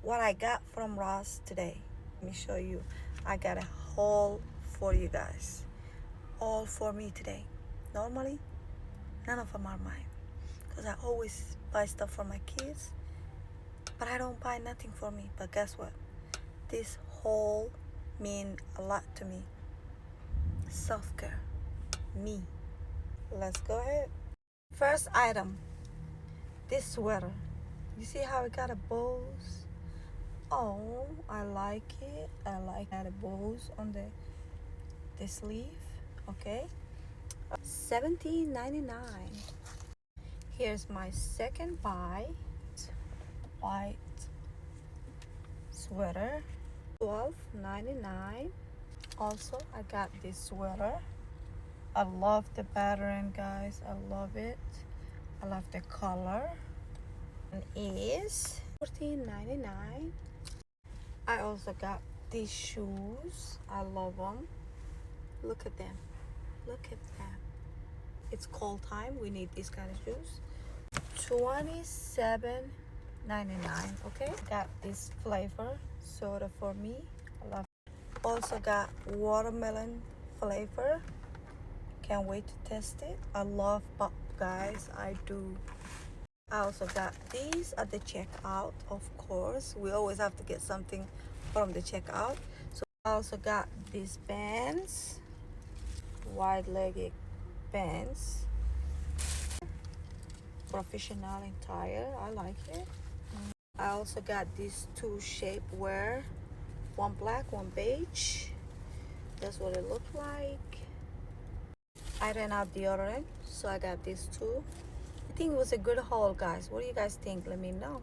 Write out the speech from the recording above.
what I got from Ross today. Let me show you. I got a haul for you guys, all for me today. Normally none of them are mine because I always buy stuff for my kids, but I don't buy nothing for me. But guess what? This haul mean a lot to me. Self-care, me. Let's go ahead. First item, this sweater. You see how it got a bows? Oh, I like it. I like the bows on the sleeve. Okay, $17.99. Here's my second buy. White sweater, $12.99. Also, I got this sweater. I love the pattern, guys. I love it. I love the color. And is $14.99. I also got these shoes. I love them. Look at them. Look at them. It's cold time. We need these kind of shoes. $27.99. Okay, got this flavor soda for me. I love it. Also got watermelon flavor. Can't wait to test it. I love pop, guys. I do. I also got these at the checkout. Of course, we always have to get something from the checkout. So I also got these pants, wide-legged pants, professional attire. I like it. I also got these two shapewear, one black, one beige. That's what it looked like. I ran out deodorant, so I got these two. I think it was a good haul, guys. What do you guys think? Let me know.